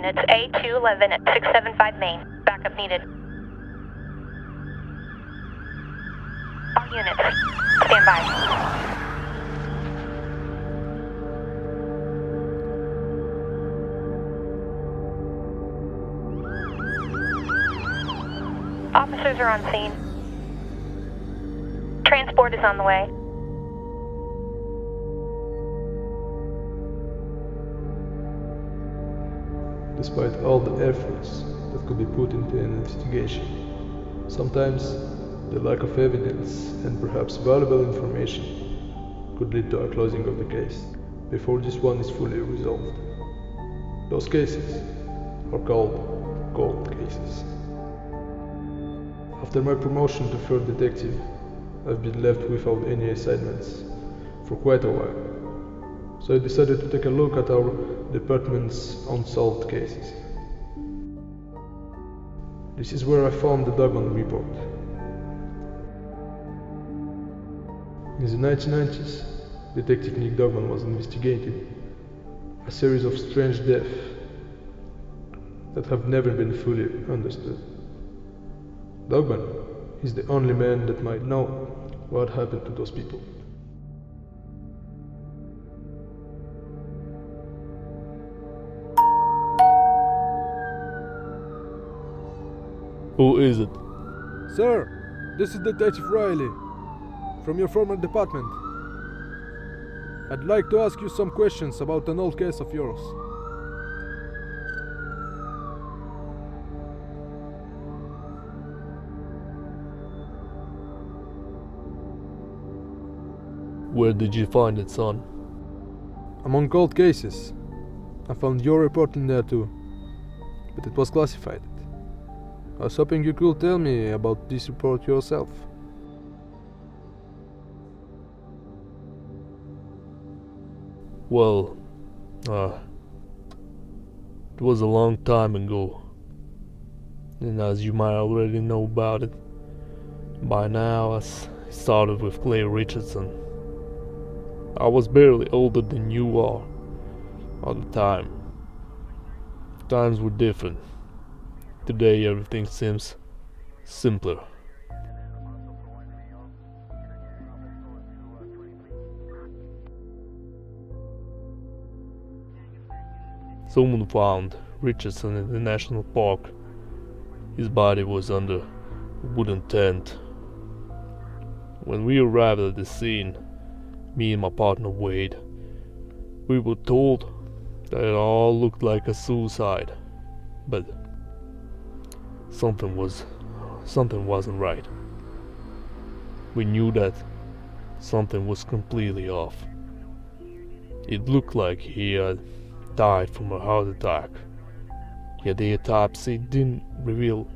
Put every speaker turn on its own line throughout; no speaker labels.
units, A211 at 675 Main. Backup needed. All units, stand by. Officers are on scene. Transport is on the way.
Despite all the efforts that could be put into an investigation, sometimes the lack of evidence and perhaps valuable information could lead to a closing of the case before this one is fully resolved. Those cases are called cold cases. After my promotion to third detective, I've been left without any assignments for quite a while, so I decided to take a look at our department's unsolved cases. This is where I found the Dogman Report. In the 1990s, Detective Nick Dogman was investigating a series of strange deaths that have never been fully understood. Dogman is the only man that might know what happened to those people.
Who is it?
Sir, this is Detective Riley, from your former department. I'd like to ask you some questions about an old case of yours.
Where did you find it, son?
Among cold cases, I found your report in there too, but it was classified. I was hoping you could tell me about this report yourself.
Well, it was a long time ago, and as you might already know about it by now, I started with Clay Richardson. I was barely older than you are at the time. Times were different. Today everything seems simpler. Someone found Richardson in the national park. His body was under a wooden tent. When we arrived at the scene, me and my partner Wade, we were told that it all looked like a suicide, but something wasn't right. We knew that something was completely off. It looked like he had died from a heart attack, yet the autopsy didn't reveal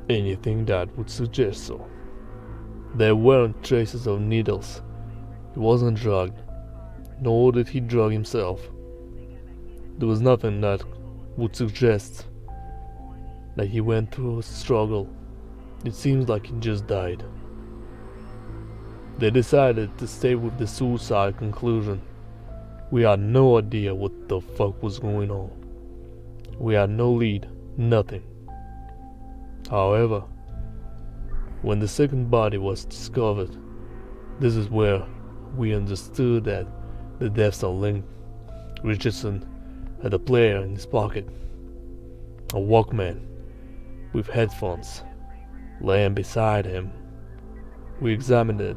anything that would suggest so. There weren't traces of needles. He wasn't drugged, nor did he drug himself. There was nothing that would suggest that he went through a struggle. It seems like he just died. They decided to stay with the suicide conclusion. We had no idea what the fuck was going on. We had no lead, nothing. However, when the second body was discovered, this is where we understood that the deaths are linked. Richardson had a player in his pocket, a Walkman with headphones laying beside him. We examined it,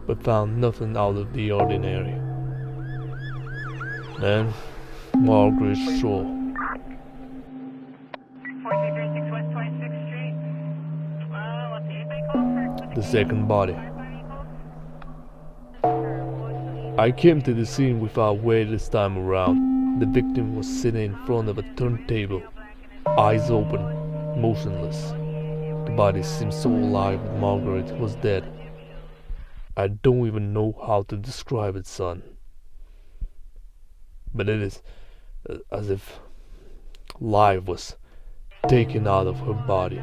but found nothing out of the ordinary. Then, Margaret Shaw.
4336 West 26th Street. What's the inmate call?
The second body. I came to the scene without Wade this time around. The victim was sitting in front of a turntable, eyes open, motionless. The body seemed so alive that Margaret was dead. I don't even know how to describe it, son. But it is as if life was taken out of her body.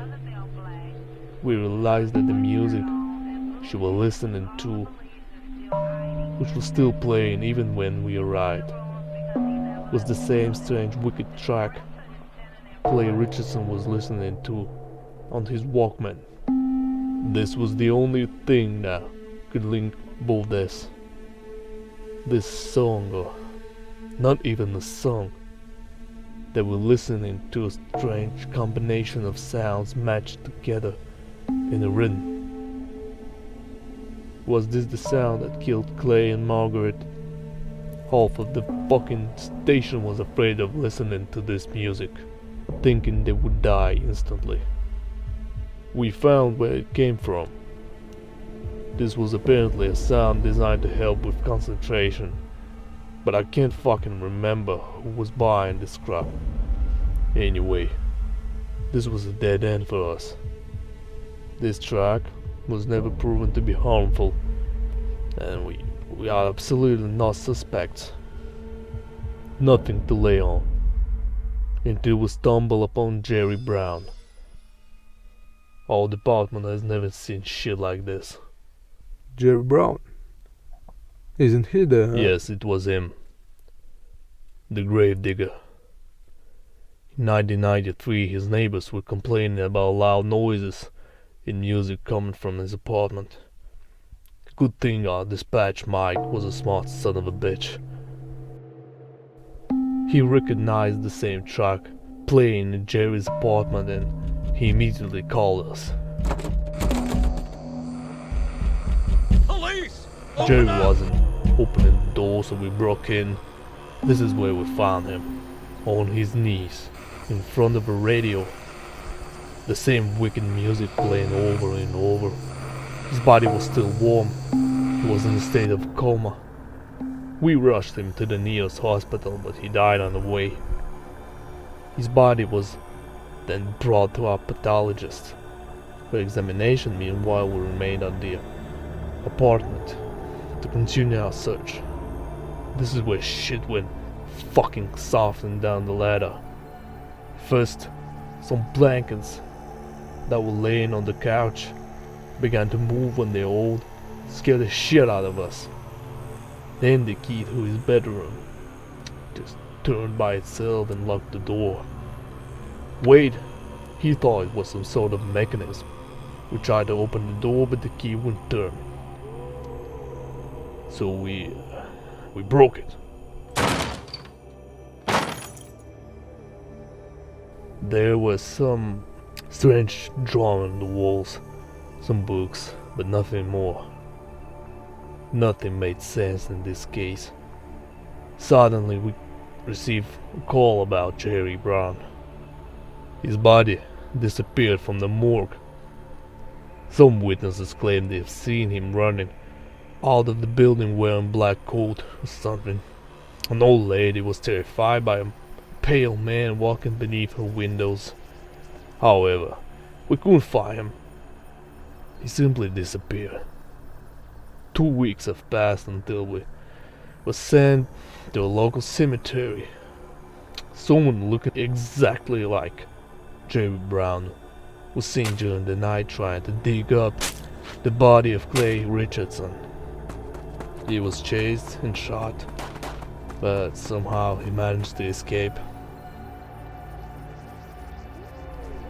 We realized that the music she was listening to, which was still playing even when we arrived, was the same strange wicked track Clay Richardson was listening to on his Walkman. This was the only thing that could link both this song, or not even a song. They were listening to a strange combination of sounds matched together in a rhythm. Was this the sound that killed Clay and Margaret? Half of the fucking station was afraid of listening to this music, thinking they would die instantly. We found where it came from. This was apparently a sound designed to help with concentration, but I can't fucking remember who was buying this crap. Anyway, this was a dead end for us. This track was never proven to be harmful, and we are absolutely not suspects. Nothing to lay on, until we stumble upon Jerry Brown. Our department has never seen shit like this.
Jerry Brown? Isn't he the...
Yes, it was him. The grave digger. In 1993, his neighbors were complaining about loud noises in music coming from his apartment. Good thing our dispatch Mike was a smart son of a bitch. He recognized the same track playing in Jerry's apartment, and he immediately called us.
Police!
Jerry wasn't opening the door, so we broke in. This is where we found him, on his knees, in front of a radio. The same wicked music playing over and over. His body was still warm. He was in a state of coma. We rushed him to the nearest hospital, but he died on the way. His body was then brought to our pathologist for examination. Meanwhile, we remained at the apartment to continue our search. This is where shit went fucking soft and down the ladder. First, some blankets that were laying on the couch began to move on their own, scared the shit out of us. Then the key to his bedroom just turned by itself and locked the door. Wade, he thought it was some sort of mechanism. We tried to open the door, but the key wouldn't turn. So we broke it. There was some strange drawing on the walls, some books, but nothing more. Nothing made sense in this case. Suddenly we received a call about Jerry Brown. His body disappeared from the morgue. Some witnesses claimed they've seen him running out of the building wearing black coat or something. An old lady was terrified by a pale man walking beneath her windows. However, we couldn't find him. He simply disappeared. 2 weeks have passed until we were sent to a local cemetery. Someone looking exactly like Jerry Brown was seen during the night trying to dig up the body of Clay Richardson. He was chased and shot, but somehow he managed to escape.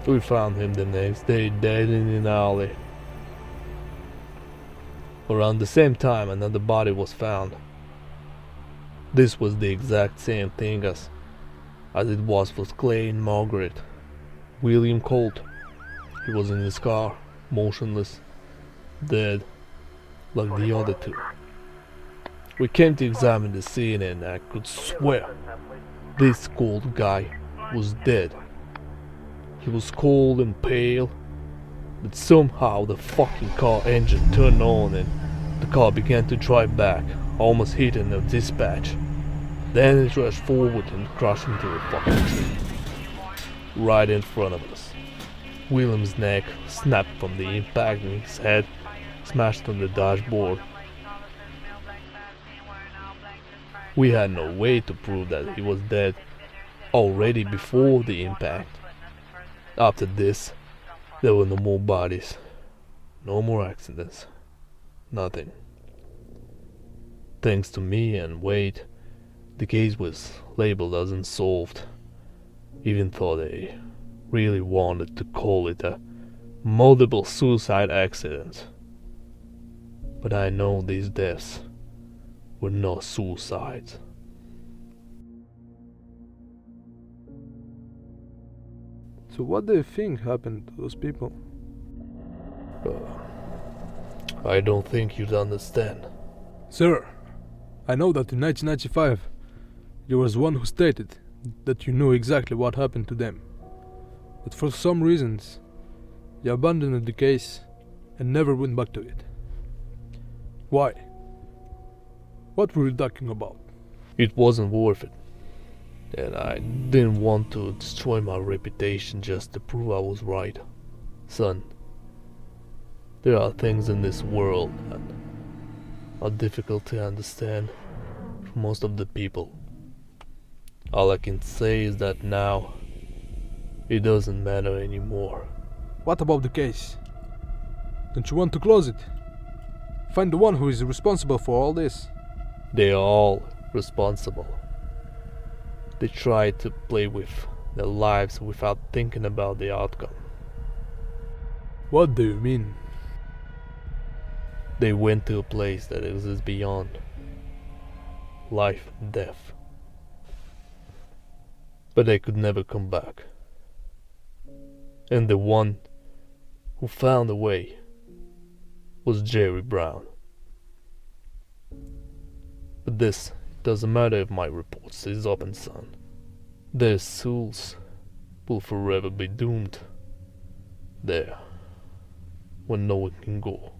We found him the next day dead in an alley. Around the same time, another body was found. This was the exact same thing as it was with Clay and Margaret. William Colt. He was in his car, motionless, dead, like the other two. We came to examine the scene, and I could swear this Colt guy was dead. He was cold and pale, but somehow the fucking car engine turned on and the car began to drive back, almost hitting the dispatch. Then it rushed forward and crashed into a fucking tree right in front of us. William's neck snapped from the impact and his head smashed on the dashboard. We had no way to prove that he was dead already before the impact. After this, there were no more bodies, no more accidents, nothing. Thanks to me and Wade, the case was labeled as unsolved. even though they really wanted to call it a multiple suicide accident. But I know these deaths were not suicides.
So what do you think happened to those people?
I don't think you'd understand.
Sir, I know that in 1995 you was one who stated that you knew exactly what happened to them. But for some reasons, you abandoned the case and never went back to it. Why? What were you talking about?
It wasn't worth it. And I didn't want to destroy my reputation just to prove I was right. Son, there are things in this world that are difficult to understand for most of the people. All I can say is that now it doesn't matter anymore.
What about the case? Don't you want to close it? Find the one who is responsible for all this.
They are all responsible. They try to play with their lives without thinking about the outcome.
What do you mean?
They went to a place that exists beyond life and death. But they could never come back. And the one who found a way was Jerry Brown. But this doesn't matter if my report stays open, son. Their souls will forever be doomed there, where no one can go.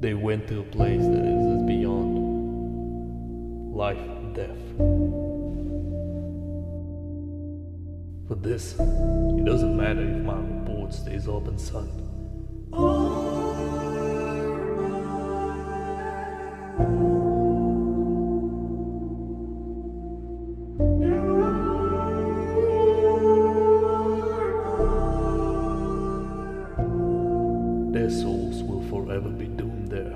They went to a place that exists beyond life and death. For this, it doesn't matter if my report stays open, son. Their souls will forever be doomed there,